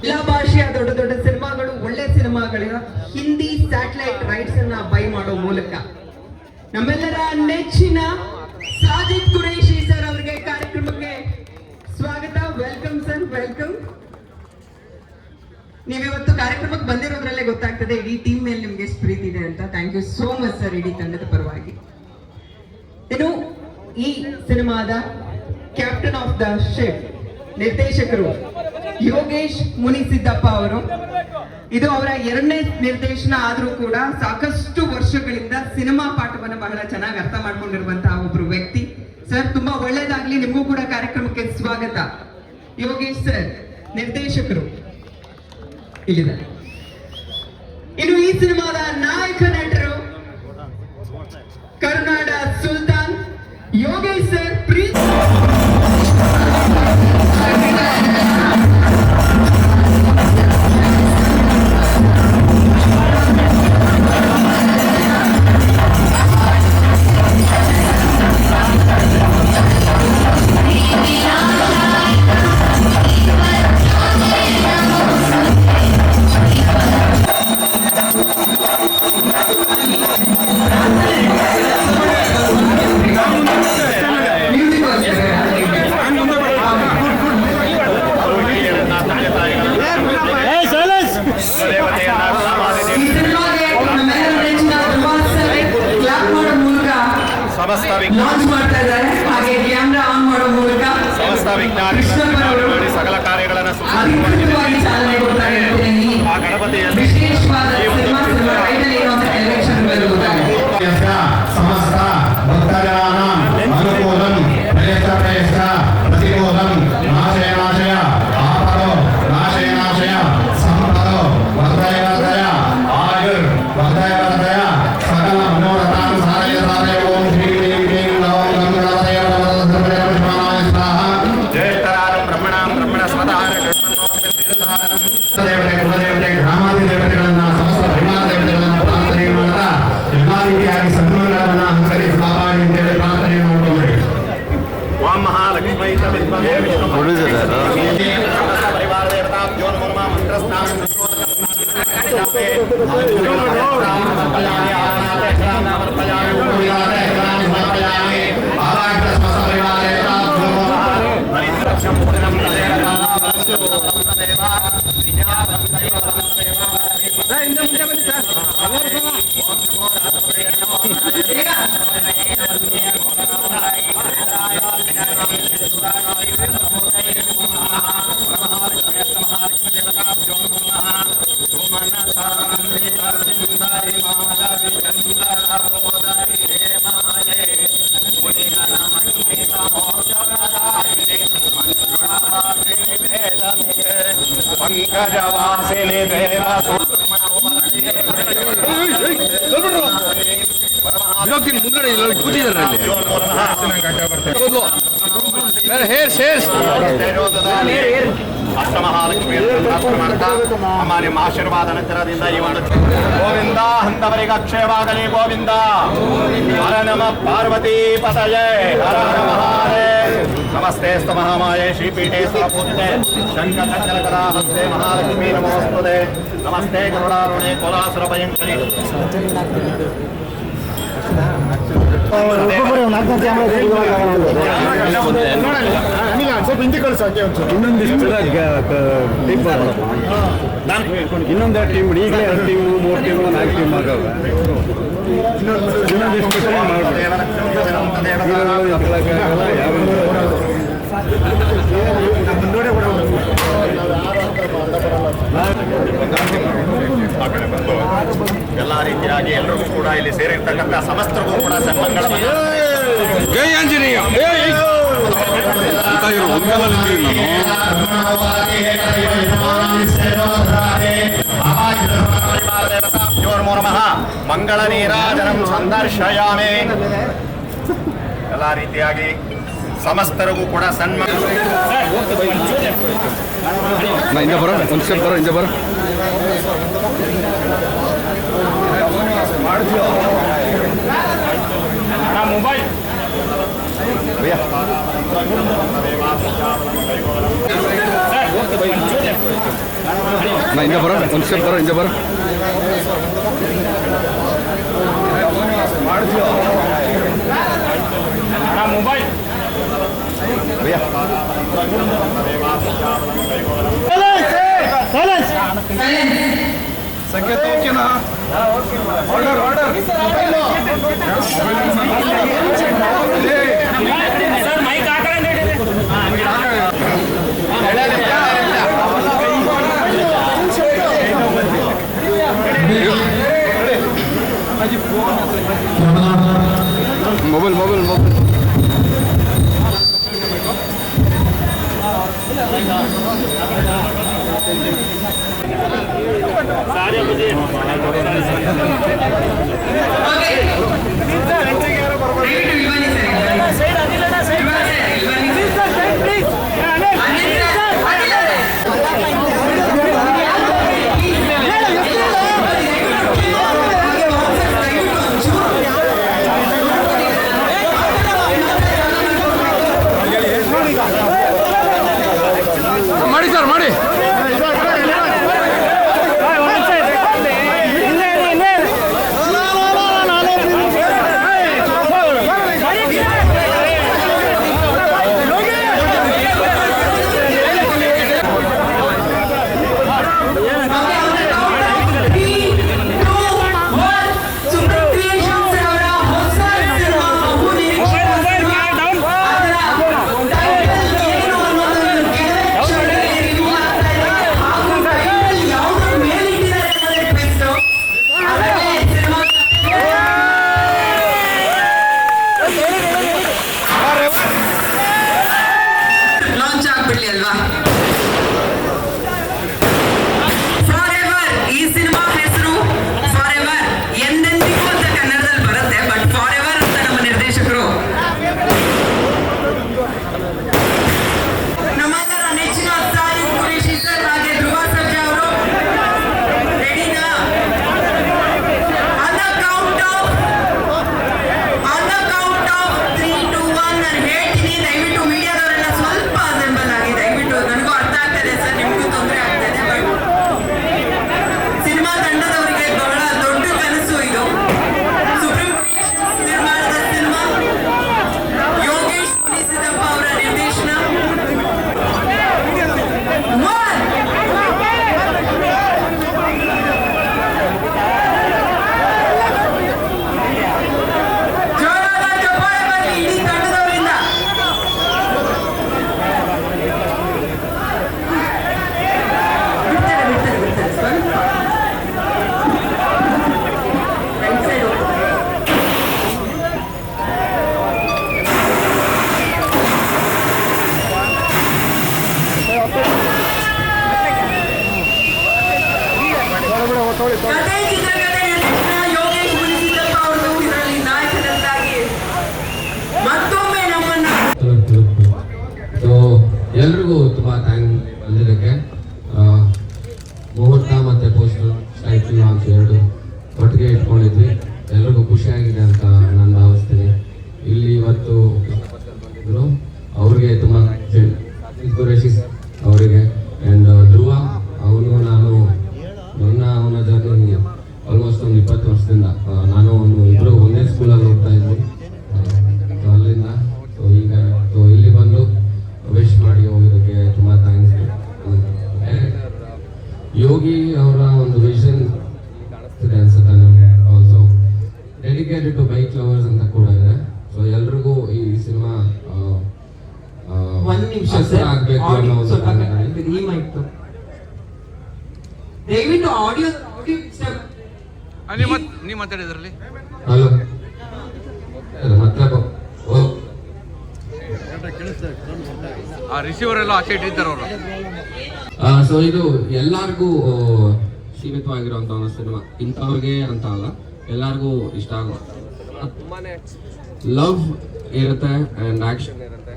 ಎಲ್ಲ ಭಾಷೆಯ ದೊಡ್ಡ ದೊಡ್ಡ ಸಿನಿಮಾಗಳು, ಒಳ್ಳೆ ಸಿನಿಮಾಗಳ ಹಿಂದಿ ಸ್ಯಾಟಲೈಟ್ ರೈಟ್ಸ್ ಅನ್ನ ಬೈ ಮಾಡೋ ಮೂಲಕ ನಮ್ಮೆಲ್ಲರ ನೆಚ್ಚಿನ ಸಾಜಿದ್ ಕುರೇಶಿ ಸರ್ ಅವರಿಗೆ ಕಾರ್ಯಕ್ರಮಕ್ಕೆ ಸ್ವಾಗತ. Welcome sir, welcome. ನೀವಿವತ್ತು ಕಾರ್ಯಕ್ರಮಕ್ಕೆ ಬಂದಿರೋದ್ರಲ್ಲೇ ಗೊತ್ತಾಗ್ತದೆ ಇಡೀ ಟೀಮ್ ಮೇಲೆ ನಿಮ್ಗೆ ಎಷ್ಟು ಪ್ರೀತಿ ಇದೆ ಅಂತ. Thank you so much sir, ಇಡೀ ತಂಡದ ಪರವಾಗಿ. ಇನ್ನು ಈ ಸಿನಿಮಾದ ಕ್ಯಾಪ್ಟನ್ ಆಫ್ ದ ಶಿಪ್ ನಿರ್ದೇಶಕರು ಯೋಗೇಶ್ ಮುನಿಸಿದ್ದಪ್ಪ ಅವರು. ಇದು ಅವರ 2ನೇ ನಿರ್ದೇಶನ ಆದ್ರೂ ಕೂಡ ಸಾಕಷ್ಟು ವರ್ಷಗಳಿಂದ ಸಿನಿಮಾ ಪಾಠವನ್ನು ಬಹಳ ಚೆನ್ನಾಗಿ ಅರ್ಥ ಮಾಡ್ಕೊಂಡಿರುವಂತಹ ಒಬ್ರು ವ್ಯಕ್ತಿ. ಸರ್, ತುಂಬಾ ಒಳ್ಳೇದಾಗ್ಲಿ. ನಿಮಗೂ ಕೂಡ ಕಾರ್ಯಕ್ರಮಕ್ಕೆ ಸ್ವಾಗತ. ಯೋಗೇಶ್ ಸರ್ ನಿರ್ದೇಶಕರು ಇಲ್ಲಿದ್ದಾರೆ. ಇನ್ನು ಈ ಸಿನಿಮಾದ ನಾಯಕ ನಟರು ಕರ್ನಾಡ ಸುಲ್ತಾನ್ ಯೋಗೇಶ್ ಸರ್. ಪ್ರೀತಿ ಲಾಂಚ್ ಮಾಡ್ತಾ ಇದ್ದಾರೆ. ಹಾಗೆ ಕ್ಯಾಮ್ರಾ ಆನ್ ಮಾಡೋ ಮೂಲಕ ಸಕಲ ಕಾರ್ಯಗಳನ್ನು ಅಧಿಕೃತವಾಗಿ ಚಾಲನೆ ಕೊಡ್ತಾ ಇದ್ದಾರೆ. ವಿಶೇಷವಾದ ಸಿನಿಮಾ ರೈಡಲ್ಲಿ ಇರುವಂತಹ ಎಲೆಕ್ಷನ್ ಬರುವುದಾಗಿದೆ. ಸಮಸ್ತ ಭಕ್ತಜನಾನಾಂ ಅನುಕೂಲಂ ಪ್ರಯಸ್ತ ಪ್ರತಿಕೂಲಂ ನಾಶಯ ನಾಶಯ ಆಪದೋ ನಾಶಯ ನಾಶಯ ಸಂಪದೋ ವರ್ಧಯ ವರ್ಧಯ ಆಯುರ್ ವರ್ಧಯ ವರ್ಧಯ ಸಕಲ ಮನೋರಥಾನ್ ಸಾಧಯ ಸಾಧಯ. ಓಂ ಶ್ರೀ ಕ್ಲೀಂ ಕ್ಲೀಂ ಲೌಂ ಗಂಗಣಪತಯ ನಮಃ ಸ್ವಾಹ. ಜ್ಯೇಷ್ಠರಾದ ಬ್ರಹ್ಮಣಾಂ ಬ್ರಹ್ಮಣ ಸ್ವತಃ ದೇವತೆ ಕುಲದೇವತೆ ಗ್ರಾಮಾದಿ ದೇವತೆಗಳನ್ನ ಸಮಸ್ತ ಪರಿವಾರ ದೇವತೆಗಳನ್ನ ಪ್ರಾರ್ಥನೆ ಮಾಡ್ತಾ ಎಲ್ಲಾ ರೀತಿಯಾಗಿ ಸನ್ಮಾನಗಳನ್ನ ಅನುಸರಿಸಿ ಕಾಪಾಡಿ ಅಂತೇಳಿ ಪ್ರಾರ್ಥನೆ ಮಾಡ್ಕೊಂಡ್ರಿ. ಓಂ ಮಹಾಲಕ್ಷ್ಮೀ ಸವಿದ್ಮಹೇ ವಿಷ್ಣು ಪರಿವಾರ ದೇವತಾಭ್ಯೋ ನಮಃ. ಮಂತ್ರಸ್ಥಾನ ಪಂಕಜವಾಸಿನಿ ದೇವ ಮುಂದೆ ಕೂತಿದ್ದಾರೆ ಅಷ್ಟಮಹಾಲಕ್ಷ್ಮಿ ಮಾಡ್ತಾ ಅಮ್ಮ ನಿಮ್ಮ ಆಶೀರ್ವಾದ ನಂತರದಿಂದ ಈ ಒಂದು ಗೋವಿಂದ ಅಂತವರಿಗೆ ಅಕ್ಷಯವಾಗಲಿ ಗೋವಿಂದ. ಹರ ನಮ ಪಾರ್ವತಿ ಪತಯೇ ಹರ ಹರ ಮಹಾದೇವ. ನಮಸ್ತೆ ಸ್ತ ಮಹಾಮಾಯೇ ಶ್ರೀಪೀಠೆ ಸ್ವಪೂಜಿತೆ ಶಂಕರಕರ ಹಸ್ತೆ ಮಹಾಲಕ್ಷ್ಮೀ ನಮೋಸ್ತುತೆ. ನಮಸ್ತೆ ಗರುಡಾರುಣೆ ಕೋಲಾಸುರ ಭಯಂಕರಿ. ಇನ್ನೊಂದು ಟೀಮ್ ಈಗಲೇ 2 ಟೀಮು 3 ಟೀಮು 4 ಟೀಮ್ ಆಗವೆ. ಇನ್ನೊಂದಿಷ್ಟು ಎಲ್ಲ ರೀತಿಯಾಗಿ ಎಲ್ಲರಿಗೂ ಕೂಡ ಇಲ್ಲಿ ಸೇರಿರ್ತಕ್ಕಂಥ ಸಮಸ್ತರಿಗೂ ಕೂಡ ಸನ್ಮಾನಗಳ ಜೈ ಆಂಜನೇಯ. ಮಂಗಳ ನೀರಾಜನಂ ಸಂದರ್ಶಯಾಮಿ. ಎಲ್ಲ ರೀತಿಯಾಗಿ ಸಮಸ್ತರಿಗೂ ಕೂಡ ಸನ್ಮಾನ. ಇಂದ ಬರೋ ಒಂದು ಸ್ಟೆಪ್ ಬರೋ, ಇಂದ ಬರೋ. ಮಾಡಿದ್ಯೋ ಒಂದು ಸ್ಟೆಪ್ ಬರೋ ಹಿಂದೆ ಬರೋ ಮೊಬೈಲ್ ಸಂಕೇತ ಓಕೆನಾ ಆರ್ಡರ್ ಮೊಬೈಲ್ ಮಾಡಿ ಸರ್ ಮಾಡಿ ಲಾಂಚ್ ಆಗ್ಬಿಡ್ಲಿ ಅಲ್ವಾ? ಫಾರ್ ಎವರ್ ಈ ಸಿನಿಮಾ ಹೆಸರು ಫಾರ್ ಎವರ್ ಎಂದೆಂದಿಗೂ ಅಂತ ಕನ್ನಡದಲ್ಲಿ ಬರುತ್ತೆ, ಬಟ್ ಫಾರ್ ಎವರ್ ಅಂತ ನಮ್ಮ ನಿರ್ದೇಶಕರು ನಮ್ಮೆಲ್ಲರ ನೆಚ್ಚಿನ ಸಾಹಿದ್ ಕುರೇಶಿ ಸರ್ ಹಾಗೆ ಧ್ರುವ ಸರ್ಜಾ ಅವರು ರೆಡಿನಾ? ಆನ್ ದ ಕೌಂಟ್ ಆಫ್ 3, 2, 1 ನಾನು ಹೇಳ್ತೀನಿ. ದಯವಿಟ್ಟು ಮೀಡಿಯಾದವರೆಲ್ಲ ಸ್ವಲ್ಪ ಅಸೆಂಬಲ್ ಆಗಿ, ದಯವಿಟ್ಟು. ನನಗೂ ಅರ್ಥ ಆಗ್ತದೆ ಸರ್, ನಿಮಗೂ ತೊಂದರೆ ಆಗ್ತದೆ, ಬಟ್ ಸಿನಿಮಾ ತಂಡದವರಿಗೆ ಬಹಳ ದೊಡ್ಡ ಕನಸು ಇದು. ಸುಪ್ರೀಂ ಕ್ರಿಯೇಷನ್ಸ್ ನಿರ್ಮಾಣದ ಸಿನಿಮಾ, ಯೋಗೇಶ್ ಸಿದ್ದಪ್ಪ ಅವರ ನಿರ್ದೇಶನ. ಜೋರಾದ ಚಪ್ಪಾಳೆ ಬರಲಿ ಇಡೀ ತಂಡದವರಿಂದ. ಬಿಡ್ತಾರೆ ಸ್ವಲ್ಪ ರೈಟ್ ಸೈಡ್ ಹೋಗ್ತಾರೆ. ಕಥೆ ಚಿತ್ರಕಥೆ ನಿರ್ದೇಶನ ಯೋಗೇಶ್ ಸಿದ್ದಪ್ಪ ಅವರು ಇದರಲ್ಲಿ ನಾಯಕನನ್ನಾಗಿ ಮತ್ತೊಮ್ಮೆ ನಮ್ಮನ್ನ ಸೊ ಎಲ್ರಿಗೂ ತುಂಬ ಥ್ಯಾಂಕ್ ಬಂದಿದ್ದಕ್ಕೆ. ಮುಹೂರ್ತ ಮತ್ತು ಪೋಸ್ಟರ್ ಟೈಟಲ್ ಲಾಂಚ್ ಎರಡು ಒಟ್ಟಿಗೆ ಇಟ್ಕೊಂಡಿದ್ವಿ. ಎಲ್ರಿಗೂ ಖುಷಿಯಾಗಿದೆ ಅಂತ ನಾನು ಭಾವಿಸ್ತೀನಿ. ಇಲ್ಲಿ ಇವತ್ತು ಅವ್ರಿಗೆ ತುಂಬ ಕುರೇಶಿ ಅವರಿಗೆ ಆ್ಯಂಡ್ ಧ್ರುವ ಅವನು ಅವನ ಜರ್ನಿ ಆಲ್ಮೋಸ್ಟ್ ಒಂದು 20 ವರ್ಷದಿಂದ ನಾನು ಅವನು ಇಬ್ಬರು ಒಂದೇ ಸ್ಕೂಲಲ್ಲಿ ಹೋಗ್ತಾ ಇದ್ವಿ. ಅಲ್ಲಿಂದ ಸೊ ಇಲ್ಲಿ ಬಂದು ವಿಶ್ ಮಾಡಿ ಹೋಗೋದಕ್ಕೆ ತುಂಬ ಥ್ಯಾಂಕ್ಸ್. ಯೋಗಿ ಅವರ ಒಂದು ವಿಷನ್ ಕಾಣಿಸ್ತಿದೆ ಅನ್ಸುತ್ತೆ ನಮಗೆ. Also dedicated to bike lovers ಅಂತ ಕೂಡ ಇದೆ. ಸೊ ಎಲ್ರಿಗೂ ಈ ಸಿನಿಮಾ ಒಂದ್ ನಿಮಿಷ ಆಗ್ಬೇಕು ಅನ್ನೋ ಒಂದು ಈ ಮೈಕ್ ದಯವಿಟ್ಟು ಆಡಿಯೋ ನೀವು ಮಾತಾಡಿದ್ರಲ್ಲಿ ಹಲೋ ಮತ್ತೆ ಆ ರಿಸೀವರ್ ಎಲ್ಲ ಆಚೆ ಇಟ್ಟಿದ್ದಾರೆ ಅವರು. ಸೊ ಇದು ಎಲ್ಲರಿಗೂ ಸೀಮಿತವಾಗಿರುವಂಥ ಒಂದು ಸಿನಿಮಾ. ಇಂಥವ್ರಿಗೆ ಅಂತ ಅಲ್ಲ, ಎಲ್ಲರಿಗೂ ಇಷ್ಟ ಆಗೋ ತುಂಬಾನೇ ಲವ್ ಇರುತ್ತೆ ಆ್ಯಂಡ್ ಆ್ಯಕ್ಷನ್ ಇರುತ್ತೆ.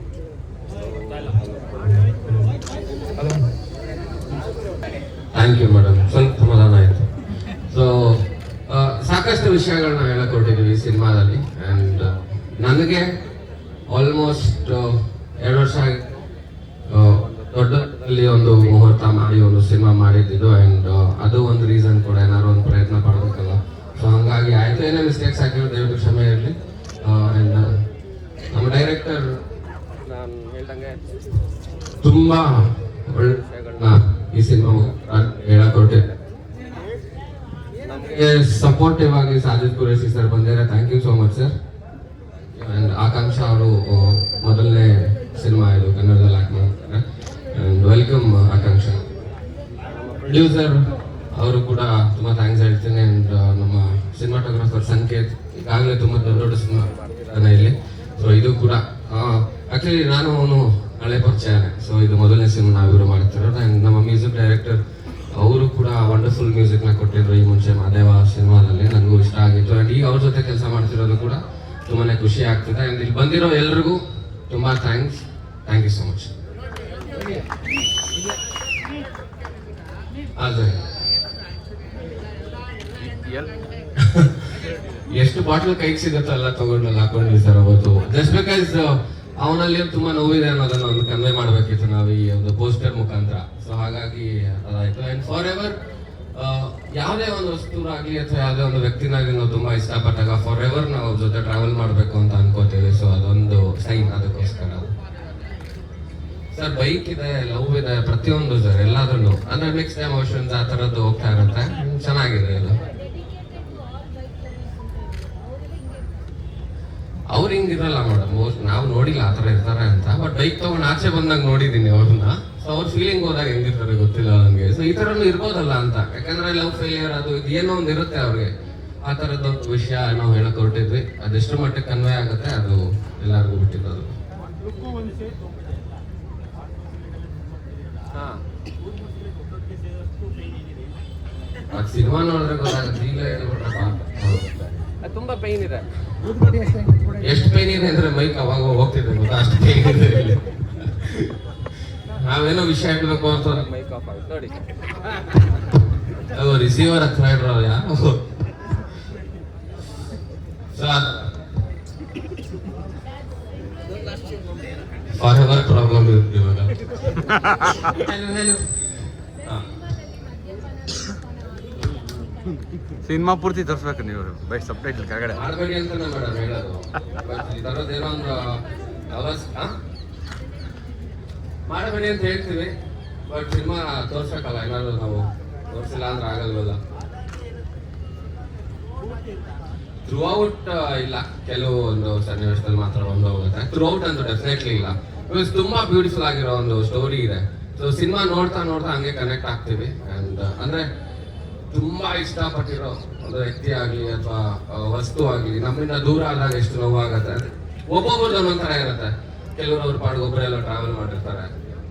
ಥ್ಯಾಂಕ್ ಯು ಮೇಡಮ್, ಸ್ವಲ್ಪ ಸಮಾಧಾನ ಆಯಿತು. ಸೊ ಸಾಕಷ್ಟು ವಿಷಯಗಳನ್ನ ಹೇಳಿಕೊಟ್ಟಿದ್ದೀವಿ ಈ ಸಿನಿಮಾದಲ್ಲಿ. ಆ್ಯಂಡ್ ನನಗೆ ಆಲ್ಮೋಸ್ಟ್ 2 ವರ್ಷ ದೊಡ್ಡದಲ್ಲಿ ಒಂದು ಮುಹೂರ್ತ ಮಾಡಿ ಒಂದು ಸಿನಿಮಾ ಮಾಡಿದ್ದು ಅಂಡ್ ಅದು ಒಂದು ರೀಸನ್ ಕೂಡ ಏನಾದ್ರು ಒಂದು ಪ್ರಯತ್ನ ಪಡ್ಬೇಕಲ್ಲ. ಸೊ ಹಂಗಾಗಿ ಆಯ್ತು, ಏನೇ ಮಿಸ್ಟೇಕ್ಸ್ ಆಗಿರೋ ದಯವಿಟ್ಟು ಕ್ಷಮೆ ಇರಲಿ. ಅಂಡ್ ನಮ್ಮ ಡೈರೆಕ್ಟರ್ ನಾನು ಹೇಳ್ದಂಗೆ ತುಂಬಾ ಒಳ್ಳೆ ವಿಷಯಗಳನ್ನ ಈ ಸಿನಿಮಾ ಹೇಳಕ್ ಹೊರಟಿದೆ. ನಮಗೆ ಸಪೋರ್ಟಿವ್ ಆಗಿ ಸಾಜಿದ್ ಕುರೇಶಿ ಸರ್ ಬಂದಿದ್ದಾರೆ, thank you so much sir. And Akanksha ಅವರು ಮೊದಲನೇ ಸಿನಿಮಾ ಇದು ಕನ್ನಡದಲ್ಲಿ ಆಕ್ಟ್ ಮಾಡ್ತಾರೆ. And welcome Akanksha. ಪ್ರೊಡ್ಯೂಸರ್ ಅವರು ಕೂಡ ತುಂಬಾ ಥ್ಯಾಂಕ್ಸ್ ಹೇಳ್ತೀನಿ. ಅಂಡ್ ನಮ್ಮ ಸಿನಿಮಾಟೋಗ್ರಾಫರ್ ಸಂಕೇತ್ ಈಗಾಗಲೇ ತುಂಬಾ ದೊಡ್ಡ ದೊಡ್ಡ ಸಿನಿಮಾ ಮಾಡ್ತಿದ್ದಾನೆ ಇಲ್ಲಿ. ಸೊ ಇದು ಕೂಡ ಆಕ್ಚುಲಿ ನಾನು ಅವನು ಹಳೆ ಪರಿಚಯನೇ. ಸೊ ಇದು ಮೊದಲನೇ ಸಿನಿಮಾ ನಾವಿಬ್ರು ಮಾಡ್ತಿರೋದು. ಅಂಡ್ ನಮ್ಮ ಮ್ಯೂಸಿಕ್ ಡೈರೆಕ್ಟರ್ ಅವರು ಕೂಡ ವಂಡರ್ಫುಲ್ ಮ್ಯೂಸಿಕ್ನ ಕೊಟ್ಟಿದ್ರು ಈ ಮುಂಚೆ ಮಾದೇವ ಸಿನಿಮಾದಲ್ಲಿ, ನನಗೂ ಇಷ್ಟ ಆಗಿತ್ತು. ಅಂಡ್ ಈಗ ಅವ್ರ ಜೊತೆ ಕೆಲಸ ಮಾಡ್ತಿರೋದು ಕೂಡ ತುಂಬಾನೇ ಖುಷಿ ಆಗ್ತಿದೆ. ಅಂಡ್ ಇಲ್ಲಿ ಬಂದಿರೋ ಎಲ್ರಿಗೂ ತುಂಬಾ ಥ್ಯಾಂಕ್ಸ್ ಯು ಸೊ ಮಚ್. ಅದೇ ಎಷ್ಟು ಬಾಟ್ಲ್ ಕೈಗೆ ಸಿಗುತ್ತೋ ಎಲ್ಲ ತಗೊಂಡಲ್ಲ ಹಾಕೊಂಡ್ವಿ ಸರ್ ಅವತ್ತು. ಜಸ್ಟ್ ಬಿಕಾಸ್ ಅವನಲ್ಲಿ ತುಂಬಾ ನೋವಿದೆ ಅನ್ನೋದನ್ನ ಒಂದು ಕನ್ವೆ ಮಾಡ್ಬೇಕಿತ್ತು ನಾವು ಈ ಒಂದು ಪೋಸ್ಟರ್ ಮುಖಾಂತರ. ಸೊ ಹಾಗಾಗಿ ಅದಾಯ್ತು. ಅಂಡ್ ಫಾರ್ ಎವರ್ ಯಾವುದೇ ಒಂದು ವಸ್ತು ಆಗಲಿ ಅಥವಾ ಯಾವುದೇ ಒಂದು ವ್ಯಕ್ತಿನಾಗಲಿ ನಾವು ತುಂಬಾ ಇಷ್ಟಪಟ್ಟಾಗ ಫಾರ್ ಎವರ್ ನಾವು ಅವ್ರ ಜೊತೆ ಟ್ರಾವೆಲ್ ಮಾಡಬೇಕು ಅಂತ ಅನ್ಕೋತೀವಿ. ಸೊ ಅದೊಂದು ಸೈನ್ ಅದಕ್ಕೋಸ್ಕರ. ಸರ್ ಬೈಕ್ ಇದೆ, ಲವ್ ಇದೆ, ಪ್ರತಿಯೊಂದು ಸರ್ ಎಲ್ಲಾದ್ರೂ ಅಂದ್ರೆ ಮಿಕ್ಸ್ ಎಮೋಷನ್ಸ್ ಆ ಥರದ್ದು ಹೋಗ್ತಾ ಇರುತ್ತೆ. ಚೆನ್ನಾಗಿದೆ ಎಲ್ಲ. ಅವ್ರು ಹಿಂಗಿರಲ್ಲ ಮೇಡಮ್, ನಾವು ನೋಡಿಲ್ಲ ಆ ಥರ ಇರ್ತಾರೆ ಅಂತ. ಬಟ್ ಬೈಕ್ ತಗೊಂಡು ಆಚೆ ಬಂದಾಗ ನೋಡಿದ್ದೀನಿ ಅವ್ರನ್ನ. ಸೊ ಅವ್ರ ಫೀಲಿಂಗ್ ಹೋದಾಗ ಹೆಂಗಿರ್ತಾರೆ ಗೊತ್ತಿಲ್ಲ ನನಗೆ. ಸೊ ಈ ಥರನೂ ಇರ್ಬೋದಲ್ಲ ಅಂತ, ಯಾಕಂದ್ರೆ ಲವ್ ಫೇಲಿಯರ್ ಅದು ಇದು ಏನೋ ಒಂದು ಇರುತ್ತೆ ಅವ್ರಿಗೆ. ಆ ಥರದ್ದೊಂದು ವಿಷಯ ನಾವು ಹೇಳಕ್ ಹೊರಟಿದ್ವಿ. ಅದೆಷ್ಟು ಮಟ್ಟಿಗೆ ಕನ್ವೆ ಆಗುತ್ತೆ ಅದು ಎಲ್ಲರಿಗೂ ಬಿಟ್ಟಿದ್ದು. ಅದು ಸಿನಿಮಾ ನೋಡಿದ್ರೆ ಗೊತ್ತಾಗುತ್ತೆ. ಈಗ ತುಂಬಾ ಪೈನ್ ಇದೆ. ಎಷ್ಟು ಪೈನ್ ಇದೆ ಅಂದ್ರೆ ಮೈಕ್ ಅವಾಗ ಹೋಗ್ತಿದೆ ಗೊತ್ತಾ, ಅಷ್ಟು ಪೈನ್ ಇದೆ ಇಲ್ಲಿ. ನಾವೇನೋ ವಿಷಯ ಹೇಳ್ಬೇಕು ಅಂತ ಮೈಕ್ ಆಫ್ ಆಗುತ್ತೆ ನೋಡಿ. ರಿಸೀವರ್ ಹತ್ರ ಇಡ್ರೋ ಯಾರು ಫಾರ್ ಎವರ್ ಪ್ರಾಬ್ಲಮ್ ಇರುತ್ತೆ ಇವಾಗ. ಸಿನಿಮಾ ಪೂರ್ತಿ ತೋರಿಸ್ಬೇಕು ನೀವು, ಬೈ ಸಬ್ ಟೈಟಲ್ ಕೆಳಗಡೆ ಮಾಡಬೇಡಿ ಅಂತ ಮೇಡಮ್ ಹೇಳೋದು. ಏನೋ ಒಂದು ಮಾಡಬೇಡಿ ಅಂತ ಹೇಳ್ತೀವಿ, ಬಟ್ ಸಿನಿಮಾ ತೋರ್ಸಕ್ಕಲ್ಲ. ಏನಾದ್ರು ನಾವು ತೋರಿಸಿಲ್ಲ ಅಂದ್ರೆ ಆಗಲ್ವಲ್ಲ. ಥ್ರೂ ಔಟ್ ಇಲ್ಲ, ಕೆಲವು ಒಂದು ಸನ್ನಿವೇಶದಲ್ಲಿ ಮಾತ್ರ ಒಂದು ಹೋಗುತ್ತೆ. ಥ್ರೂ ಔಟ್ ಅಂತೂ ಡೆಫಿನೆಟ್ಲಿ ಇಲ್ಲ. ಬಿಕಾಸ್ ತುಂಬಾ ಬ್ಯೂಟಿಫುಲ್ ಆಗಿರೋ ಒಂದು ಸ್ಟೋರಿ ಇದೆ. ಸೊ ಸಿನಿಮಾ ನೋಡ್ತಾ ನೋಡ್ತಾ ಹಂಗೆ ಕನೆಕ್ಟ್ ಆಗ್ತೀವಿ. ಅಂಡ್ ಅಂದ್ರೆ ತುಂಬಾ ಇಷ್ಟಪಟ್ಟಿರೋ ಒಂದು ವ್ಯಕ್ತಿ ಆಗ್ಲಿ ಅಥವಾ ವಸ್ತು ಆಗ್ಲಿ ನಮ್ಮಿಂದ ದೂರ ಆದಾಗ ಎಷ್ಟು ನೋವಾಗತ್ತೆ. ಒಬ್ಬೊಬ್ರದ್ದು ಒಂದೊಂಥರ ಇರುತ್ತೆ. ಕೆಲವರು ಅವ್ರ ಪಾಡ್ಗೊಬ್ಬರು ಎಲ್ಲ ಟ್ರಾವೆಲ್ ಮಾಡಿರ್ತಾರೆ,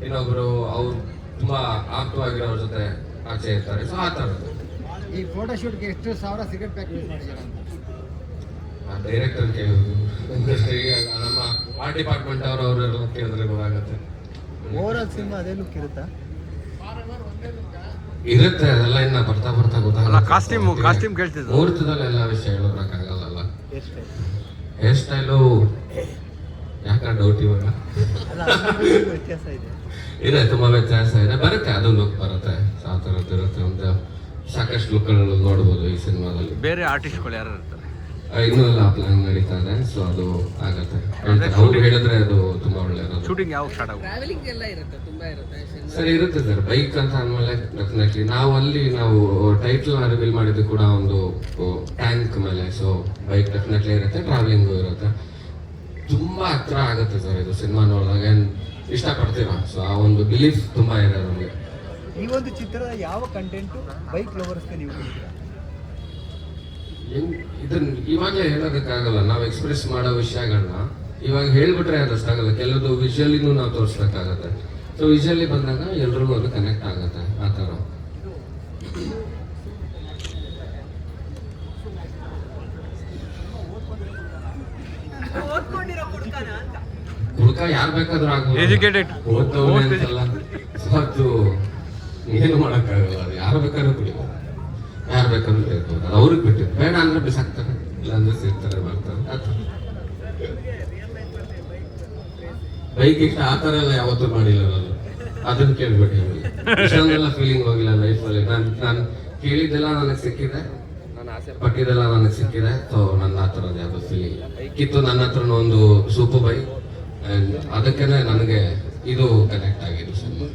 ಇನ್ನೊಬ್ರು ಅವ್ರು ತುಂಬಾ ಆಪ್ತವಾಗಿರೋರ ಜೊತೆ ಆಚೆ ಇರ್ತಾರೆ. ಸೊ ಆ ಥರದ್ದು. ಈ ಫೋಟೋ ಶೂಟ್ಗೆ ಎಷ್ಟು ಸಾವಿರ ಸಿಗರೇಟ್ ಪ್ಯಾಕ್ ಯೂಸ್ ಮಾಡಿದ್ದೀರಾ ಅಂತ ಡೈರೆಕ್ಟರ್ ಕೇಳಿದ್ರು. ನಮ್ಮ ಆರ್ಟ್ ಡಿಪಾರ್ಟ್ಮೆಂಟ್ ಅವರೆಲ್ಲ ಕೇಳಿದ್ರೆ ಗೊತ್ತಾಗತ್ತೆ. ಓವರ್ ಆಲ್ ಸಿನಿಮಾ ಅದೇ ಲುಕ್ ಇರುತ್ತಾ? ಇರುತ್ತೆ, ಅದೆಲ್ಲ ಇನ್ನ ಬರ್ತಾ ಬರ್ತಾ ಗೊತ್ತಾಗಲ್ಲ. ಕಾಸ್ಟ್ಯೂಮ್ ಕೇಳ್ತಿದ್ರು. ಮುಹೂರ್ತದಲ್ಲಿ ಎಲ್ಲ ವಿಷಯ ಹೇಳೋಕ್ಕಾಗಲ್ಲ. ಹೇರ್ ಸ್ಟೈಲು ಯಾಕೆ ಡೌಟ್ ಇವಾಗ? ವ್ಯತ್ಯಾಸ ಇದೆ, ತುಂಬಾ ವ್ಯತ್ಯಾಸ ಇದೆ. ಬರುತ್ತೆ, ಅದು ಲುಕ್ ಬರುತ್ತೆ. ಆ ಥರದ್ದು ಇರುತ್ತೆ. ಒಂದು ಸಾಕಷ್ಟು ಲುಕ್ಗಳನ್ನು ನೋಡ್ಬೋದು ಈ ಸಿನಿಮಾದಲ್ಲಿ. ಬೇರೆ ಆರ್ಟಿಸ್ಟ್ಗಳು ಯಾರು ಇರ್ತಾರೆ? ಇನ್ನೂ ಎಲ್ಲ ಪ್ಲಾನ್ ನಡೀತಾ ಇದೆ. ಸೊ ಅದು ಆಗತ್ತೆ. ಅವ್ರು ಹೇಳಿದ್ರೆ ಅದು ತುಂಬಾ ಒಳ್ಳೆಯದು. ಶೂಟಿಂಗ್ ಯಾವ ಸ್ಟಾರ್ಟ್ ಆಗುತ್ತೆ? ಟ್ರಾವೆಲಿಂಗ್ ಎಲ್ಲ ಇರುತ್ತೆ, ತುಂಬಾ ಇರುತ್ತೆ. ಸರ್ ಇರುತ್ತೆ ಸರ್. ಬೈಕ್ ಅಂತ ಅಂದಮೇಲೆ ಡೆಫಿನೆಟ್ಲಿ ನಾವು ಟೈಟಲ್ ರಿವೀಲ್ ಮಾಡಿದ್ದು ಕೂಡ ಒಂದು ಟ್ಯಾಂಕ್ ಮೇಲೆ. ಸೊ ಬೈಕ್ ಡೆಫಿನೆಟ್ಲಿ ಇರುತ್ತೆ, ಟ್ರಾವೆಲಿಂಗು ಇರುತ್ತೆ. ತುಂಬಾ ಹತ್ರ ಆಗುತ್ತೆ ಸರ್ ಇದು ಸಿನಿಮಾ ನೋಡಿದಾಗ. ಇಷ್ಟಪಡ್ತೀರಾ? ಸೊ ಆ ಒಂದು ಬಿಲೀಫ್ ತುಂಬಾ ಇದೆ ನಮಗೆ. ಈ ಒಂದು ಚಿತ್ರದ ಯಾವ ಕಂಟೆಂಟು ಬೈಕ್ ಲವರ್ಸ್ಗೆ ನೀವು ಕೊಡ್ತೀರಾ? ಇದನ್ನ ಇವಾಗಲೇ ಹೇಳೋದಕ್ಕಾಗಲ್ಲ. ನಾವು ಎಕ್ಸ್ಪ್ರೆಸ್ ಮಾಡೋ ವಿಷಯಗಳನ್ನ ಇವಾಗ ಹೇಳ್ಬಿಟ್ರೆ ಅದಷ್ಟಾಗಲ್ಲ. ಕೆಲವೊಂದು ವಿಜುವಲಿನೂ ನಾವು ತೋರಿಸ್ಬೇಕಾಗತ್ತೆ. ಸೊ ವಿಜುವಲಿ ಬಂದಾಗ ಎಲ್ರಿಗೂ ಅದು ಕನೆಕ್ಟ್ ಆಗುತ್ತೆ. ಆ ಥರ ಹುಡುಕ ಯಾರು ಬೇಕಾದ್ರೂ ಆಗ್ಬೋದು. ಎಜುಕೇಟೆಡ್ ಓದ್ತವ್ರೆ ಅಂತಲ್ಲ. ಅದು ಏನು ಮಾಡೋಕ್ಕಾಗಲ್ಲ. ಅದು ಯಾರು ಬೇಕಾದ್ರೂ ಕುಡಿಬೋದು, ಯಾರು ಬೇಕಾದ್ರೂ ಇರ್ಬೋದು. ಅದು ಅವ್ರಿಗೆ ಬಿಟ್ಟಿದ್ದು. ಬೇಡ ಅಂದ್ರೆ ಬಿಸಾಕ್ತಾರೆ, ಇಲ್ಲಾಂದ್ರೆ ಸೇರ್ತಾರೆ, ಮಾಡ್ತಾರೆ. ಬೈಕ್ ಇಷ್ಟ ಆ ಥರ ಎಲ್ಲ ಯಾವತ್ತೂ ಮಾಡಿಲ್ಲ ನಾನು. ಅದನ್ನ ಕೇಳ್ಬಿಟ್ಟು ಇಷ್ಟೊಂದೆಲ್ಲ ಫೀಲಿಂಗ್ ಹೋಗಿಲ್ಲ ಲೈಫಲ್ಲಿ. ನಾನು ಕೇಳಿದ್ದೆಲ್ಲ ನನಗೆ ಸಿಕ್ಕಿದೆ, ನಾನು ಆಸೆ ಪಟ್ಟಿದ್ದೆಲ್ಲ ನನಗೆ ಸಿಕ್ಕಿದೆ. ಸೊ ನನ್ನ ಆ ಥರದ್ದು ಯಾವುದೋ ಫೀಲಿಂಗ್ ಕಿತ್ತು. ನನ್ನ ಹತ್ರನೂ ಒಂದು ಸೂಪರ್ ಬೈಕ್, ಆ್ಯಂಡ್ ಅದಕ್ಕೇ ನನಗೆ ಇದು ಕನೆಕ್ಟ್ ಆಗಿದ್ದು ಸಿನಿಮಾ.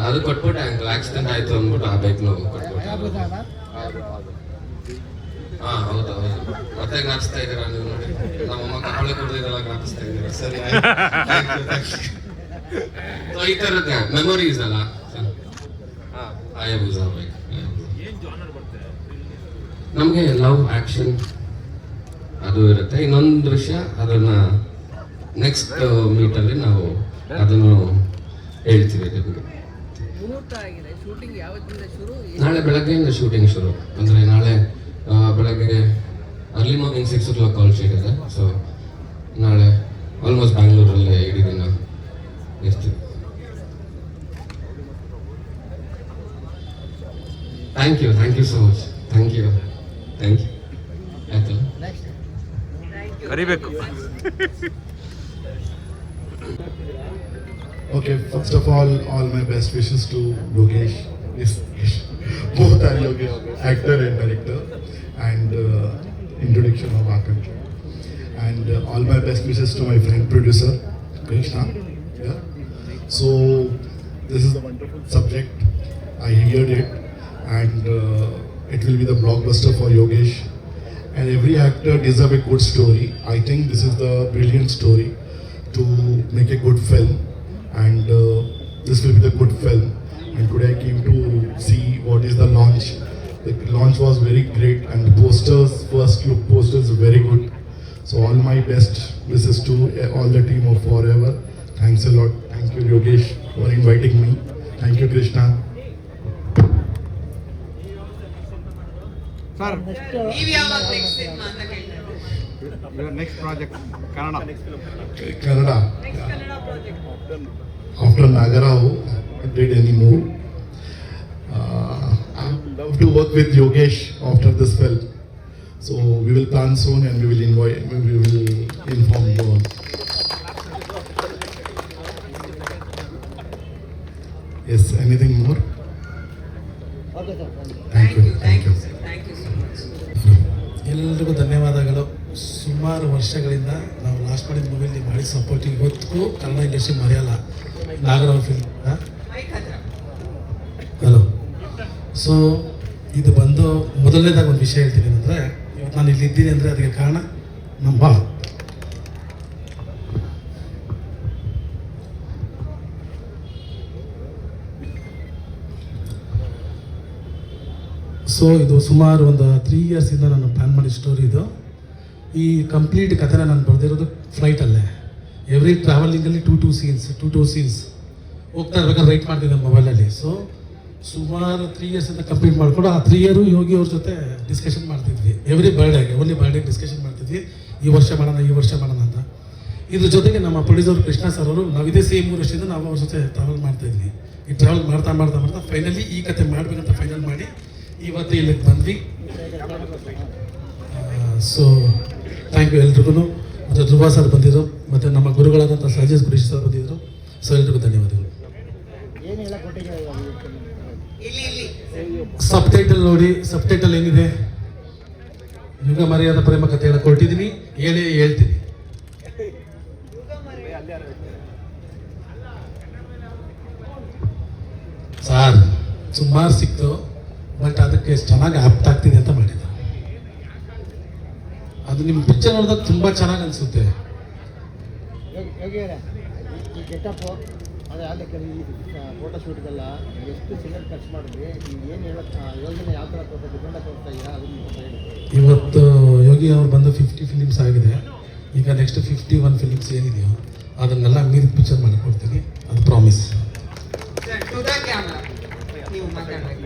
ಅದು ಕೊಟ್ಬಿಟ್ಟೆ ಅಂಕಲ್, ಆಕ್ಸಿಡೆಂಟ್ ಆಯ್ತು ಅಂದ್ಬಿಟ್ಟು ಆ ಬೈಕ್ನು ಕೊಟ್ಬಿಟ್ಟೆ. ಹೌದು. ಮತ್ತೆ ಜ್ಞಾಪಿಸ್ತಾ ಇದ್ದೀರಾ ನೀವು ನೋಡಿ, ನಮ್ಮಮ್ಮ ಕಪ್ಪಳೆ ಕೊಡ್ದಿದ್ದೆಲ್ಲ ಜ್ಞಾಪಿಸ್ತಾ ಇದ್ದೀರಾ. ಸರಿ, ಸೊ ಈ ಥರದ ಮೆಮೊರೀಸ್ ಅಲ್ಲ ಆಯಬೂಸ ಬೈಕ್. ನಮಗೆ ಲವ್ ಆಕ್ಷನ್ ಅದು ಇರುತ್ತೆ. ಇನ್ನೊಂದು ವಿಷಯ, ಅದನ್ನ ನೆಕ್ಸ್ಟ್ ಮೀಟಲ್ಲಿ ನಾವು ಅದನ್ನು ಹೇಳ್ತೀವಿ. ಮುಹೂರ್ತ ಆಗಿದೆ, ಶೂಟಿಂಗ್ ಯಾವತ್ತಿಂದ ಶುರು? ನಾಳೆ ಬೆಳಗ್ಗೆಯಿಂದ ಶೂಟಿಂಗ್ ಶುರು. ಅಂದರೆ ನಾಳೆ ಬೆಳಗ್ಗೆ early morning 6 o'clock call sheet ಇದೆ. ಸೊ ನಾಳೆ ಆಲ್ಮೋಸ್ಟ್ ಬ್ಯಾಂಗ್ಳೂರಲ್ಲೇ ಇಡೀ ದಿನ ಇರ್ತೀವಿ. Thank you so much. Thank you ಆಯ್ತಲ್ಲ. ಕರಿಬೇಕು. Okay, first of all my best wishes to Yogesh. Yes, both are Yogesh, actor and director, and introduction of our country. And all my best wishes to my friend producer Krishna. Yeah. So this is a wonderful subject. I heard it, and it will be the blockbuster for Yogesh. And every actor deserves a good story. I think this is the brilliant story to make a good film. And this will be the good film. And today I came to see what is the launch. The launch was very great, and the posters, first look posters, very good. So all my best wishes to all the team of Forever. Thanks a lot. Thank you Yogesh for inviting me. Thank you Krishna. Sir, ನೀವ್ ಯಾವಾಗ next cinema ಅಂತ ಕೇಳ್ತಾರೆ? Your next project Kannada. Kannada. Next Kannada project After Nagarao, I did any more. I would love to work with Yogesh after this film. So we will plan soon, and we will inform you all. Yes, anything more? Thank you. Sir, thank you so much. ಎಲ್ಲರಿಗೂ ಧನ್ಯವಾದಗಳು. ಸುಮಾರು ವರ್ಷಗಳಿಂದ ನಾವು last ಮಾಡಿದ ಮೂವಿಯಲ್ಲಿ ಮಾಡಿ supporting ಇವತ್ತಿಗೂ Kannada industry ಮರೆಯಲ್ಲ. Nagarao film. Hello. So ಇದು ಬಂದು ಮೊದಲನೇದಾಗಿ ಒಂದು ವಿಷಯ ಹೇಳ್ತೀನಿ ಅಂದರೆ, ಇವತ್ತು ನಾನು ಇಲ್ಲಿದ್ದೀನಿ ಅಂದರೆ ಅದಕ್ಕೆ ಕಾರಣ ನಮ್ಮ ಸೊ ಇದು ಸುಮಾರು ಒಂದು 3 yearsಯಿಂದ ನಾನು ಪ್ಲ್ಯಾನ್ ಮಾಡಿದ ಸ್ಟೋರಿ ಇದು. ಈ ಕಂಪ್ಲೀಟ್ ಕಥೆನ ನಾನು ಬರೆದಿರೋದು ಫ್ಲೈಟಲ್ಲೇ. ಎವ್ರಿ ಟ್ರಾವೆಲಿಂಗಲ್ಲಿ ಟೂ ಸೀನ್ಸ್ ಹೋಗ್ತಾ ಇರ್ಬೇಕಾದ್ರೆ ರೈಟ್ ಮಾಡ್ತಿದ್ದೆ ಮೊಬೈಲಲ್ಲಿ. ಸೊ ಸುಮಾರು 3 yearsಯಿಂದ ಕಂಪ್ಲೀಟ್ ಮಾಡಿಕೊಂಡು ಆ 3 year ಯೋಗಿ ಅವ್ರ ಜೊತೆ ಡಿಸ್ಕಷನ್ ಮಾಡ್ತಿದ್ವಿ. ಓನ್ಲಿ ಬರ್ಡೇಗೆ ಡಿಸ್ಕಷನ್ ಮಾಡ್ತಿದ್ವಿ, ಈ ವರ್ಷ ಮಾಡೋಣ ಅಂತ. ಇದ್ರ ಜೊತೆಗೆ ನಮ್ಮ ಪ್ರೊಡ್ಯೂಸರ್ ಕೃಷ್ಣ ಸರ್ ಅವರು, ನಾವಿದೇ ಸೇಮ್ ವರ್ಷದಿಂದ ನಾವು ಅವ್ರ ಜೊತೆ ಟ್ರಾವೆಲ್ ಮಾಡ್ತಾಯಿದ್ವಿ. ಈ ಟ್ರಾವೆಲ್ ಮಾಡ್ತಾ ಫೈನಲಿ ಈ ಕತೆ ಮಾಡಬೇಕಂತ ಫೈನಲ್ ಮಾಡಿ ಇವತ್ತು ಇಲ್ಲಿಗೆ ಬಂದ್ವಿ. ಸೊ ಥ್ಯಾಂಕ್ ಯು ಎಲ್ರಿಗೂ. ಮತ್ತು ಧ್ರುವ ಸರ್ ಬಂದಿದ್ರು, ಮತ್ತು ನಮ್ಮ ಗುರುಗಳಾದಂಥ ಸಜೇಶ್ ಗುರೀಶ್ ಸರ್ ಬಂದಿದ್ದರು. ಸೊ ಎಲ್ರಿಗೂ ಧನ್ಯವಾದಗಳು. ಸಬ್ ಟೈಟಲ್ ನೋಡಿ, ಸಬ್ ಟೈಟಲ್ ಏನಿದೆ, ಯುಗ ಮರ್ಯಾದ ಪ್ರೇಮ ಕಥೆ ಹೇಳಕ್ಕೆ ಕೊಟ್ಟಿದ್ದೀನಿ, ಹೇಳ್ತೀನಿ. ಸರ್ ಸುಮಾರು ಸಿಕ್ತು, ಬಟ್ ಅದಕ್ಕೆ ಚೆನ್ನಾಗಿ ಆಪ್ಟ್ ಆಗ್ತಿದೆ ಅಂತ ಮಾಡಿದ. ಅದು ನಿಮ್ಮ ಪಿಕ್ಚರ್ ನೋಡಿದಾಗ ತುಂಬ ಚೆನ್ನಾಗಿ ಅನಿಸುತ್ತೆ. ಈ ಗೆಟಪ್ಪು ಅದೇ ಫೋಟೋ ಶೂಟ್ಗೆಲ್ಲ ಎಷ್ಟು ಸಿಗರೇಟ್ ಖರ್ಚು ಮಾಡಿದ್ವಿ, ನೀವು ಏನು ಹೇಳಕ್ಕೆ ಯೋಜನೆ ಯಾವ ಥರ ಡಿಪೆಂಡ್ ತೋರಿಸ್ತಾ ಇದ್ದೀರಾ ಅದನ್ನು ಹೇಳಿ. ಇವತ್ತು ಯೋಗಿ ಅವ್ರು ಬಂದು 50 ಫಿಲಿಮ್ಸ್ ಆಗಿದೆ. ಈಗ ನೆಕ್ಸ್ಟ್ 51 ಫಿಲಿಮ್ಸ್ ಏನಿದೆಯೋ ಅದನ್ನೆಲ್ಲ ಮೀರಿದ ಪಿಕ್ಚರ್ ಮಾಡಿಕೊಡ್ತೀನಿ, ಅದು ಪ್ರಾಮಿಸ್.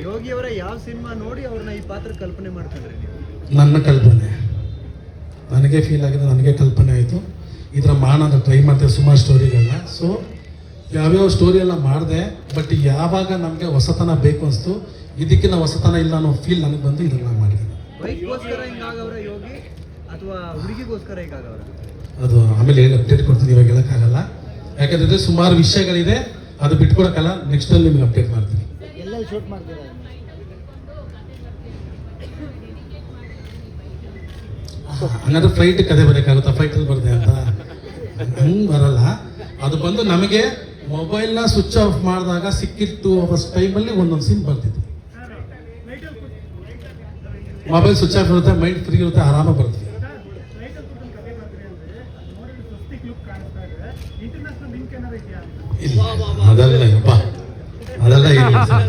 ಯೋಗಿ ಅವರ ಯಾವ ಸಿನಿಮಾ ನೋಡಿ ಅವ್ರನ್ನ ಈ ಪಾತ್ರ ಕಲ್ಪನೆ ಮಾಡ್ಕೊಂಡ್ರಿ ನೀವು? ನನ್ನ ಕಲ್ಪನೆ, ನನಗೆ ಫೀಲ್ ಆಗಿದೆ, ನನಗೆ ಕಲ್ಪನೆ ಆಯಿತು. ಈ ಥರ ಮಾಡೋಣ ಟ್ರೈ ಮಾಡ್ತೇವೆ ಸುಮಾರು ಸ್ಟೋರಿಗಳನ್ನ. ಸೊ ಯಾವ್ಯಾವ ಸ್ಟೋರಿ ಎಲ್ಲ ಮಾಡಿದೆ, ಬಟ್ ಯಾವಾಗ ನಮಗೆ ಹೊಸತನ ಬೇಕು ಅನಿಸ್ತು, ಇದಕ್ಕಿಂತ ಹೊಸತನ ಇಲ್ಲ ಅನ್ನೋ ಫೀಲ್ ನನಗೆ ಬಂದು ಇದನ್ನ ಮಾಡಿದ್ದೀನಿ. ಬೈಕ್ಗೋಸ್ಕರ ಹಿಂಗಾಗವ್ರ ಯೋಗಿ ಅಥವಾ ಹುಡುಗಿಗೋಸ್ಕರ ಹಿಂಗಾಗವ್ರ? ಅದು ಆಮೇಲೆ ಏನು ಅಪ್ಡೇಟ್ ಕೊಡ್ತೀನಿ, ಇವಾಗ ಹೇಳೋಕ್ಕಾಗಲ್ಲ. ಯಾಕಂದರೆ ಸುಮಾರು ವಿಷಯಗಳಿದೆ, ಅದು ಬಿಟ್ಕೊಡೋಕ್ಕಲ್ಲ. ನೆಕ್ಸ್ಟಲ್ಲಿ ನಿಮಗೆ ಅಪ್ಡೇಟ್ ಮಾಡ್ತೀನಿ. ಎಲ್ಲೆಲ್ಲಿ ಶೂಟ್ ಮಾಡ್ತೀರಾ? ಹಂಗಾದ್ರೆ ಫ್ಲೈಟ್ ಕತೆ ಬರೋಕ್ಕಾಗುತ್ತಾ? ಫ್ಲೈಟಲ್ಲಿ ಬರದೆ ಅಂತ ಹಂಗೆ ಬರಲ್ಲ. ಅದು ಬಂದು ನಮಗೆ ಮೊಬೈಲ್ನ ಸ್ವಿಚ್ ಆಫ್ ಮಾಡಿದಾಗ ಸಿಕ್ಕಿತ್ತು ಅವರ್ಸ್ ಟೈಮಲ್ಲಿ ಒಂದೊಂದು ಸೀನ್ ಬರ್ತಿತ್ತು. ಮೊಬೈಲ್ ಸ್ವಿಚ್ ಆಫ್ ಇರುತ್ತೆ, ಮೈಂಡ್ ಫ್ರೀ ಇರುತ್ತೆ, ಆರಾಮಾಗಿ ಬರ್ತೀವಿ. ಇಲ್ಲ ಅದೆಲ್ಲ ಅಪ್ಪ, ಅದೆಲ್ಲ ಇಲ್ಲ ಸರ್.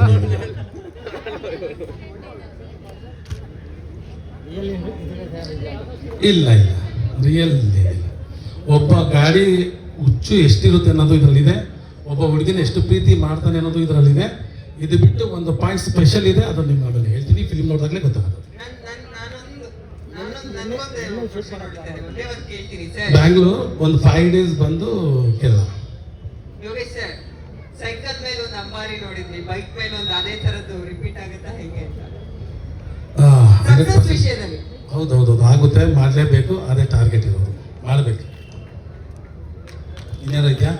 ಇಲ್ಲ ಇಲ್ಲ ರಿಯಲ್ ಏನಿಲ್ಲ. ಒಬ್ಬ ಗಾಡಿ ಹುಚ್ಚು ಎಷ್ಟಿರುತ್ತೆ ಅನ್ನೋದು ಇದರಲ್ಲಿದೆ, ಒಬ್ಬ ಹುಡುಗಿನ ಎಷ್ಟು ಪ್ರೀತಿ ಮಾಡ್ತಾನೆ ಅನ್ನೋದು ಇದರಲ್ಲಿದೆ. ಇದು ಬಿಟ್ಟು ಒಂದು ಪಾಯಿಂಟ್ ಸ್ಪೆಷಲ್ ಇದೆ, ಅದನ್ನು ನಿಮ್ಗೆ ಆಮೇಲೆ ಹೇಳ್ತೀನಿ, ಫಿಲ್ಮ್ ನೋಡಿದಾಗಲೇ ಗೊತ್ತಾಗುತ್ತೆ. ಬ್ಯಾಂಗ್ಳೂರ್ ಒಂದು 5 days ಬಂದು ಕೇರಳ. ಯೋಗೇಶ್ ಸರ್, ಸೈಕಲ್ ಮೇಲೆ ಒಂದು ಅಂಬಾರಿ ನೋಡಿದ್ವಿ, ಬೈಕ್ ಮೇಲೆ ಒಂದು ಅದೇ ತರದ್ದು ರಿಪೀಟ್ ಆಗುತ್ತಾ ಹೇಗೆ ಅಂತ ಸಕ್ಸಸ್ ವಿಷಯದಲ್ಲಿ? ಹೌದೌದು ಆಗುತ್ತೆ, ಮಾಡಲೇಬೇಕು. ಅದೇ ಟಾರ್ಗೆಟ್ ಇರೋದು, ಮಾಡಬೇಕು. ಇನ್ನೇನು ಇದೆಯಾ?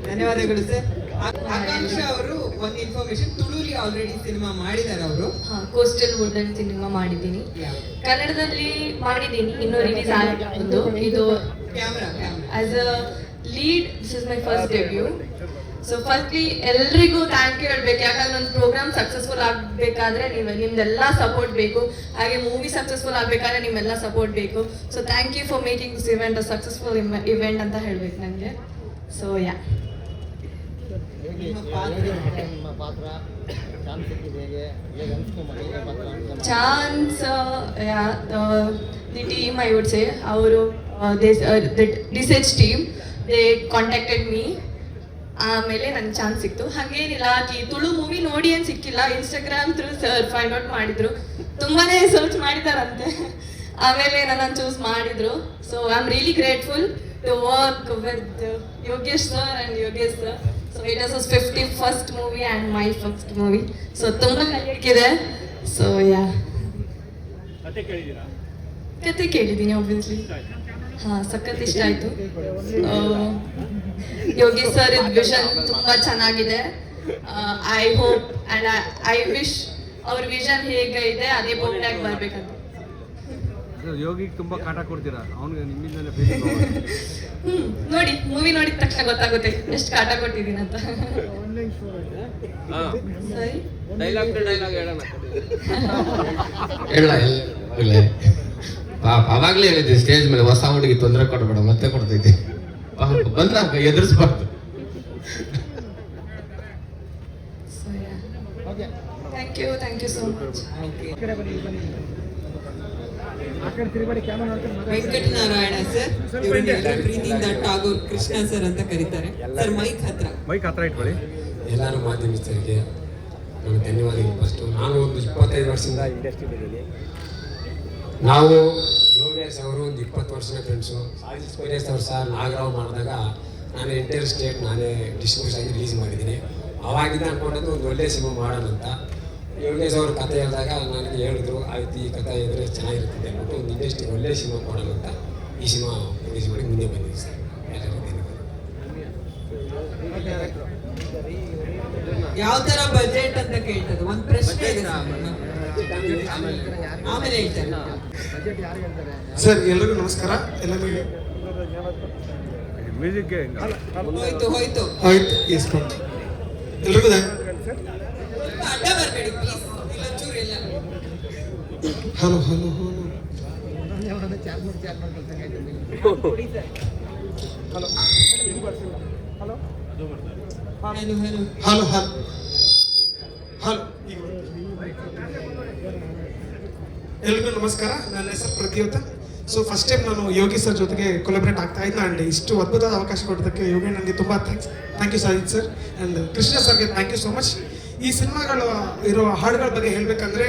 ಧನ್ಯವಾದಗಳು ಸರ್. ಆಕಾಂಕ್ಷ ಅವರು ಒಂದು ಇನ್ಫಾರ್ಮೇಶನ್, ತುಳುಲಿ ಆಲ್ರೆಡಿ ಸಿನಿಮಾ ಮಾಡಿದ್ದಾರೆ ಅವರು. ಕೋಸ್ಟಲ್ ವುಡ್ ಅಲ್ಲಿ ಸಿನಿಮಾ ಮಾಡಿದ್ದೀನಿ, ಕನ್ನಡದಲ್ಲಿ ಮಾಡಿದ್ದೀನಿ, ಇನ್ನೂ ರಿಲೀಸ್ ಆಗಿದ್ದು. ಇದು as a lead, this is my first debut. So firstly ಎಲ್ರಿಗೂ ಥ್ಯಾಂಕ್ ಯು ಹೇಳ್ಬೇಕು. ಯಾಕಂದ್ರೆ ಒಂದು ಪ್ರೋಗ್ರಾಮ್ ಸಕ್ಸಸ್ಫುಲ್ ಆಗಬೇಕಾದ್ರೆ ನಿಮ್ದೆಲ್ಲ ಸಪೋರ್ಟ್ ಬೇಕು, ಹಾಗೆ ಮೂವಿ ಸಕ್ಸಸ್ಫುಲ್ ಆಗಬೇಕಾದ್ರೆ ನಿಮ್ಮೆಲ್ಲ ಸಪೋರ್ಟ್ ಬೇಕು. So thank you for making this event a successful event ಅಂತ ಹೇಳ್ಬೇಕು ನನಗೆ. ಸೊ ಯಾ, ನಿಮ್ಮ ಪಾತ್ರ ಚಾನ್ಸ್ ಸಿಕ್ಕಿದೆ, ಹೇಗೆ ಅನ್ಸ್ಕೊಂಡ್ಬಂದಿದೆ chance? The team I would say, ಅವರು research team, they contacted me. ಆಮೇಲೆ ನನಗೆ ಚಾನ್ಸ್ ಸಿಕ್ತು. ಹಾಗೇನಿಲ್ಲ, ತುಳು ಮೂವಿ ನೋಡಿ ಏನು ಸಿಕ್ಕಿಲ್ಲ, Instagram through sir find out ಮಾಡಿದ್ರು, ತುಂಬಾನೇ ಸರ್ಚ್ ಮಾಡಿದಾರಂತೆ. ಆಮೇಲೆ ನನ್ನನ್ನು ಚೂಸ್ ಮಾಡಿದ್ರು. So I am really grateful to work with Yogesh sir and Yogesh sir. So it was 51st movie and my first movie. So ತುಂಬ ಕಲಿಯಕ್ಕಿದೆ. ಸೊ ಯಾ, ಕತೆ ಕೇಳಿದ್ದೀನಿ ಆಬ್ವಿಯಸ್ಲಿ. ಹಾಂ, ಸಖತ್ ಇಷ್ಟ ಆಯಿತು. ಯೋಗೇಶ್ ಸರ್ ವಿಷನ್ ತುಂಬ ಚೆನ್ನಾಗಿದೆ. I hope and I wish ಅವ್ರ ವಿಷನ್ ಹೇಗೆ ಇದೆ ಅದೇ ಬೋಲ್ಡಾಗಿ ಬರ್ಬೇಕಂತ. ಯೋಗಿಗೆ ತುಂಬಾ ಕಾಟ ಕೊಡ್ತೀರಾ? ಅವನಿಗೆ ನಿಮ್ಮಿಂದಲೇ ನೋಡಿ, ಮೂವಿ ನೋಡಿದ ತಕ್ಷಣ ಗೊತ್ತಾಗುತ್ತೆ ಎಷ್ಟು ಕಾಟ ಕೊಟ್ಟಿದ್ದೀನಿ ಅಂತ. ಸರಿ, ಡೈಲಾಗ್ ಹೇಳೋಣ. ಹೇಳ ಅವಾಗಲೇ ಹೇಳಿದ್ದೆ, ಸ್ಟೇಜ್ ಮೇಲೆ ಹೊಸ ಹುಡುಗಿ ತೊಂದರೆ ಕೊಡಬೇಡ, ಮತ್ತೆ ಕೊಡ್ತೈತಿ, ಬಂದಾಗ ಎದುರಿಸ್ಬಾರ್ದು. Thank you so much. Venkatanarayana sir, ಇವರನ್ನೆಲ್ಲ ಪ್ರೀತಿಯಿಂದ ಟಾಗೋರ್ ಕೃಷ್ಣ ಸರ್ ಅಂತ ಕರೀತಾರೆ. ಸರ್ ಮೈಕ್ ಹತ್ರ ಇಟ್ಕೊಳ್ಳಿ. ಎಲ್ಲರೂ ಮಾಧ್ಯಮಿಸ್ತರಿಗೆ ನಾನು ಧನ್ಯವಾದಗಳು. ಫಸ್ಟು ನಾನು ಒಂದು 25 ವರ್ಷದಿಂದ ಇಂಡಸ್ಟ್ರಿಯಲ್ಲಿ, ನಾವು ಯೋಗೇಶ್ ಅವರು ಒಂದು 20 ವರ್ಷದ ಫ್ರೆಂಡ್ಸು. ಸುರೇಶ್ ಅವರು ಸರ್ ನಾಗರಾವ್ ಮಾಡಿದಾಗ ನಾನು ಎಂಟೈರ್ ಸ್ಟೇಟ್ ನಾನೇ ಡಿಸ್ಟ್ರಿಬ್ಯೂಷನ್ ಆಗಿ ರಿಲೀಸ್ ಮಾಡಿದ್ದೀನಿ. ಅವಾಗಿಂದ ಅನ್ಕೊಂಡದ್ದು ಒಂದು ಒಳ್ಳೆಯ ಸಿನಿಮಾ ಮಾಡೋಣ ಅಂತ. ಯೋಗೇಶ್ ಅವ್ರ ಕತೆ ಹೇಳಿದಾಗ ನನಗೆ ಹೇಳಿದ್ರು, ಆಯ್ತು ಈ ಕತೆ ಇದ್ರೆ ಚೆನ್ನಾಗಿರ್ತದೆ ಅಂದ್ಬಿಟ್ಟು ಒಂದು ಇಂಡಸ್ಟ್ರಿ ಒಳ್ಳೆಯ ಸಿನಿಮಾ ಮಾಡೋಣ ಅಂತ ಈ ಸಿನಿಮಾ ರಿಲೀಸ್ ಮಾಡಿ ಮುಂದೆ ಬಂದಿದೆ ಸರ್. ಯಾವ ತರ ಬಜೆಟ್ ಅಂತ ಕೇಳ್ತದೆ, ಒಂದು ಪ್ರಶ್ನೆ ಇದೆ ಆಮೇಲೆ ಹೇಳ್ತಾರೆ. ಸರ್ ಎಲ್ರಿಗೂ ನಮಸ್ಕಾರ. ಎಲ್ಲ ಮ್ಯೂಸಿಕ್ಗೆ ಹೋಯ್ತು ಆಯ್ತು, ಎಸ್ ಎಲ್ರಿಗೂ ಅಡ್ಡ ಬರಬೇಡಿ please. Hello hello hello hello hello. ಎಲ್ರಿಗೂ ನಮಸ್ಕಾರ. ನನ್ನ ಹೆಸರು ಪ್ರತಿಯುತ. ಸೊ ಫಸ್ಟ್ ಟೈಮ್ ನಾನು ಯೋಗಿ ಸರ್ ಜೊತೆಗೆ ಕೊಲಾಬ್ರೇಟ್ ಆಗ್ತಾ ಇದ್ದೆ. ಆ್ಯಂಡ್ ಇಷ್ಟು ಅದ್ಭುತವಾದ ಅವಕಾಶ ಕೊಡೋದಕ್ಕೆ ಯೋಗಿ ನನಗೆ ತುಂಬ thank you Sajid sir and Krishna ಸರ್ಗೆ ಥ್ಯಾಂಕ್ ಯು ಸೋ ಮಚ್. ಈ ಸಿನಿಮಾಗಳು ಇರೋ ಹಾಡುಗಳ ಬಗ್ಗೆ ಹೇಳಬೇಕಂದ್ರೆ,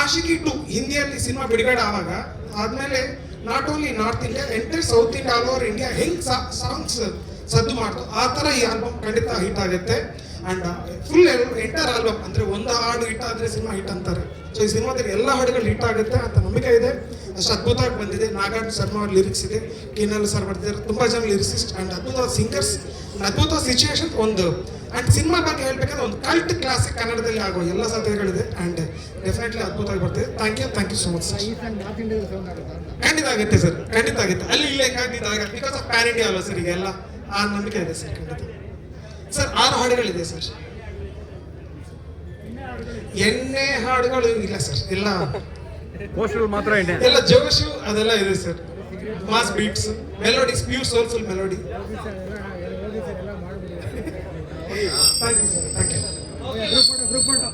ಆಶಿಕಿ 2 ಹಿಂದಿಯಲ್ಲಿ ಸಿನಿಮಾ ಬಿಡುಗಡೆ ಆದಮೇಲೆ not only north India, entire south India, all over India ಹೆಂಗೆ ಸಾಂಗ್ಸ್ ಸದ್ದು ಮಾಡ್ತು, ಆ ಥರ ಈ ಆಲ್ಬಮ್ ಖಂಡಿತ ಹಿಟ್ ಆಗುತ್ತೆ. ಆ್ಯಂಡ್ ಫುಲ್ ಎಂಟರ್ ಆಲ್ಬಮ್ ಅಂದರೆ ಒಂದು ಹಾಡು ಹಿಟ್ ಆದರೆ ಸಿನಿಮಾ ಹಿಟ್ ಅಂತಾರೆ. ಸೊ ಈ ಸಿನಿಮಾದಲ್ಲಿ ಎಲ್ಲ ಹಾಡುಗಳು ಹಿಟ್ ಆಗುತ್ತೆ ಅಂತ ನಂಬಿಕೆ ಇದೆ. ಅಷ್ಟು ಅದ್ಭುತವಾಗಿ ಬಂದಿದೆ. ನಾಗಾರ್ಜುನ ಶರ್ಮಾ ಅವ್ರ ಲಿರಿಕ್ಸ್ ಇದೆ, ಕಿನ್ನಲ್ ಸರ್ ಬರ್ತಿದ್ದಾರೆ, ತುಂಬ ಜನ ಲಿರಿಸಿಸ್ಟ್ ಆ್ಯಂಡ್ ಅದ್ಭುತವಾದ ಸಿಂಗರ್ಸ್, ಅದ್ಭುತ ಸಿಚುವೇಶನ್. ಒಂದು ಆ್ಯಂಡ್ ಸಿನಿಮಾ ಬಗ್ಗೆ ಹೇಳ್ಬೇಕಂದ್ರೆ ಒಂದು ಕಲ್ಟ್ ಕ್ಲಾಸಿಕ್ ಕನ್ನಡದಲ್ಲಿ ಆಗೋ ಎಲ್ಲ ಸಾಧ್ಯತೆಗಳಿದೆ ಆ್ಯಂಡ್ ಡೆಫಿನೆಟ್ಲಿ ಅದ್ಭುತವಾಗಿ ಬರ್ತಿದೆ. Thank you so much sir. ಈ ಸಾಂಗ್ ನಾರ್ತ್ ಇಂಡಿಯಾದಲ್ಲಿ ಸೌಂಡ್ ಆಗುತ್ತಾ ಅಂತ? ಖಂಡಿತ ಆಗುತ್ತೆ ಸರ್, ಖಂಡಿತ ಆಗುತ್ತೆ. ಅಲ್ಲಿ ಇಲ್ಲ ಖಂಡಿತ ಬಿಕಾಸ್ ಆಫ್ ಪ್ಯಾನ್ ಇಂಡಿಯಾ ಅಲ್ವಾ ಸರ್ ಈಗೆಲ್ಲ, ಆ ನಂಬಿಕೆ ಇದೆ ಸರ್. ಖಂಡಿತ ಸರ್ 6 ಹಾಡುಗಳಿದೆ ಸರ್. ಎಣ್ಣೆ ಹಾಡುಗಳು ಇಲ್ಲ ಸರ್, ಎಲ್ಲ ಪೋಸ್ಟರ್ ಮಾತ್ರ ಎಣ್ಣೆ. ಎಲ್ಲ ಜೋಶು ಅದೆಲ್ಲ ಇದೆ sir. Mass beats, melodies, pure soulful melody. Thank you sir, thank you.